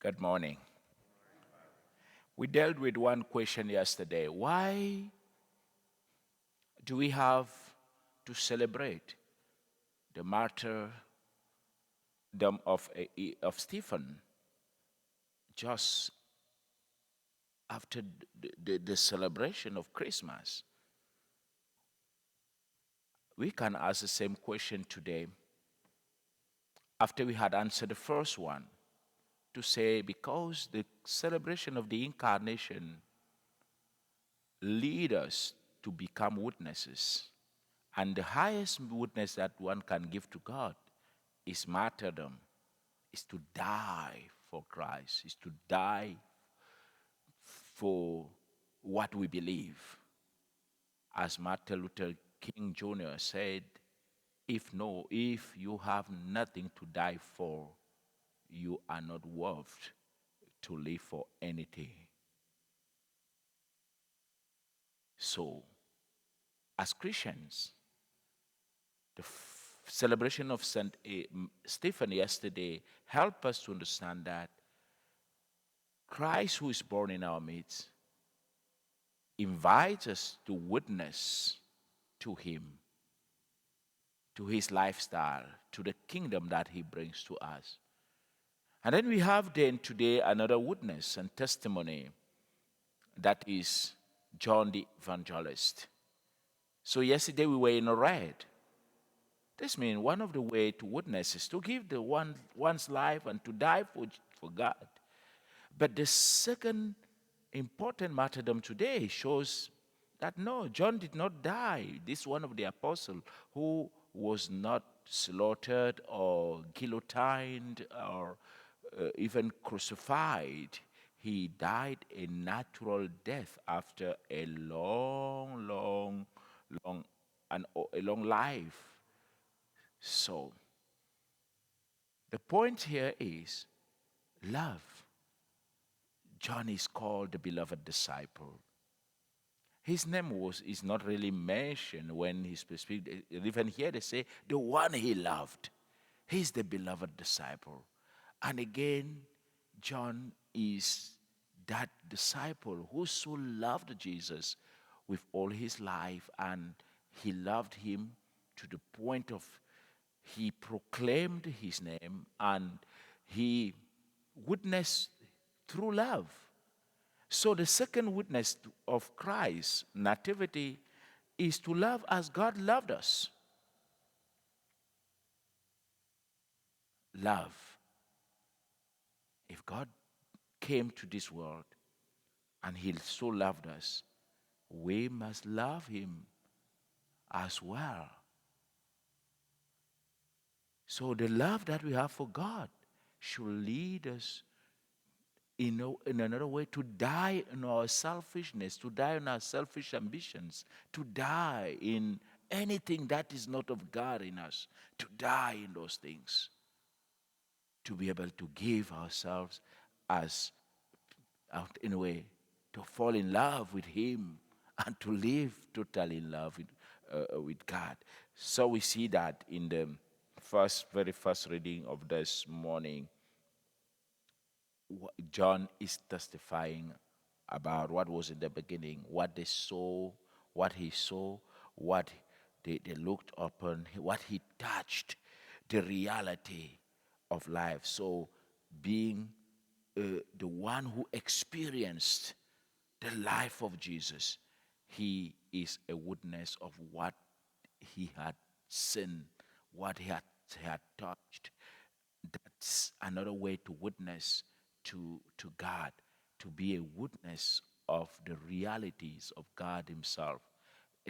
Good morning. We dealt with one question yesterday. Why do we have to celebrate the martyrdom of Stephen just after the celebration of Christmas? We can ask the same question today after we had answered the first one to say because the celebration of the incarnation lead us to become witnesses. And the highest witness that one can give to God is martyrdom, is to die for Christ, is to die for what we believe. As Martin Luther King Jr. said, if you have nothing to die for, you are not worth to live for anything. So, as Christians, the celebration of St. Stephen yesterday helped us to understand that Christ, who is born in our midst, invites us to witness to him, to his lifestyle, to the kingdom that he brings to us. And then we have then today another witness and testimony, that is John the Evangelist. So yesterday we were in a red. This means one of the ways to witness is to give one's life and to die for God. But the second important martyrdom today shows that no, John did not die. This one of the apostles who was not slaughtered or guillotined or even crucified. He died a natural death after a long life. So, the point here is love. John is called the beloved disciple. His name is not really mentioned when he speaks. Even here they say, the one he loved. He's the beloved disciple. And again, John is that disciple who so loved Jesus with all his life, and he loved him to the point of he proclaimed his name and he witnessed through love. So the second witness of Christ's nativity is to love as God loved us. Love. If God came to this world and he so loved us, we must love him as well. So the love that we have for God should lead us in another way to die in our selfishness, to die in our selfish ambitions, to die in anything that is not of God in us, to die in those things, to be able to give ourselves as, in a way, to fall in love with him and to live totally in love with God. So we see that in the very first reading of this morning. John is testifying about what was in the beginning, what they saw, what he saw, what they looked upon, what he touched, the reality of life. So, being the one who experienced the life of Jesus, he is a witness of what he had seen, what he had touched. That's another way to witness to God, to be a witness of the realities of God himself,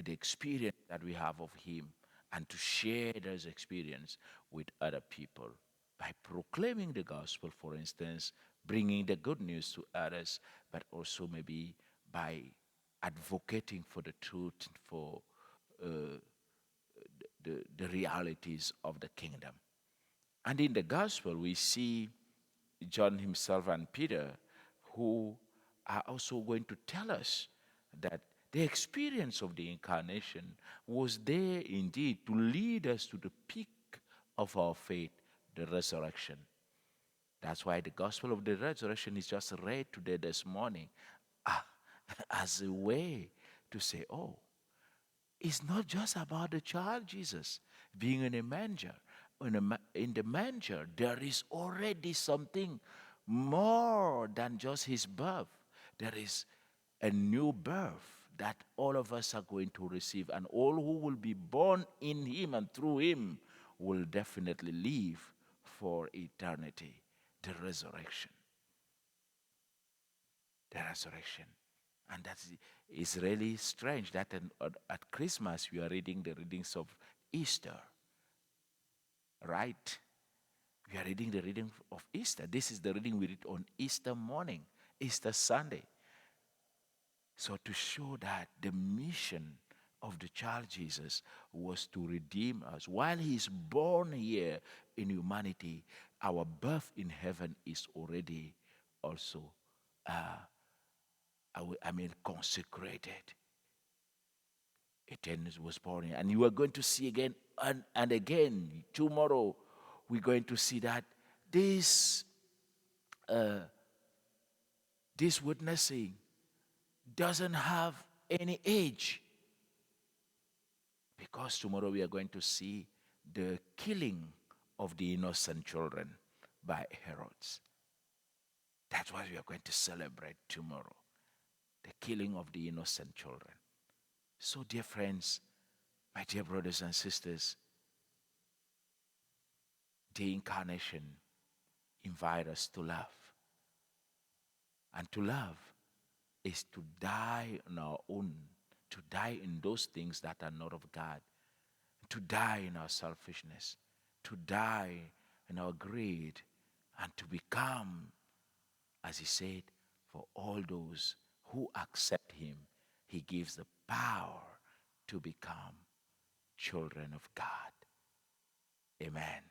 the experience that we have of him, and to share those experience with other people by proclaiming the gospel, for instance, bringing the good news to others, but also maybe by advocating for the truth, for the realities of the kingdom. And in the gospel, we see John himself and Peter, who are also going to tell us that the experience of the incarnation was there indeed to lead us to the peak of our faith, the resurrection. That's why the gospel of the resurrection is just read today, this morning, ah, as a way to say, oh, it's not just about the child Jesus being in a manger. In the manger, there is already something more than just his birth. There is a new birth that all of us are going to receive, and all who will be born in him and through him will definitely live for eternity. The resurrection. The resurrection. And that is really strange that at Christmas we are reading the readings of Easter, right? We are reading the reading of Easter. This is the reading we read on Easter morning, Easter Sunday. So to show that the mission of the child Jesus was to redeem us. While he is born here in humanity, our birth in heaven is already also, consecrated. Eternity was born here. And you are going to see again and again. Tomorrow, we're going to see that this, uh, this witnessing doesn't have any age. Because tomorrow we are going to see the killing of the innocent children by Herods. That's what we are going to celebrate tomorrow. The killing of the innocent children. So, dear friends, my dear brothers and sisters, the incarnation invites us to love. And to love is to die on our own, to die in those things that are not of God, to die in our selfishness, to die in our greed, and to become, as he said, for all those who accept him, he gives the power to become children of God. Amen.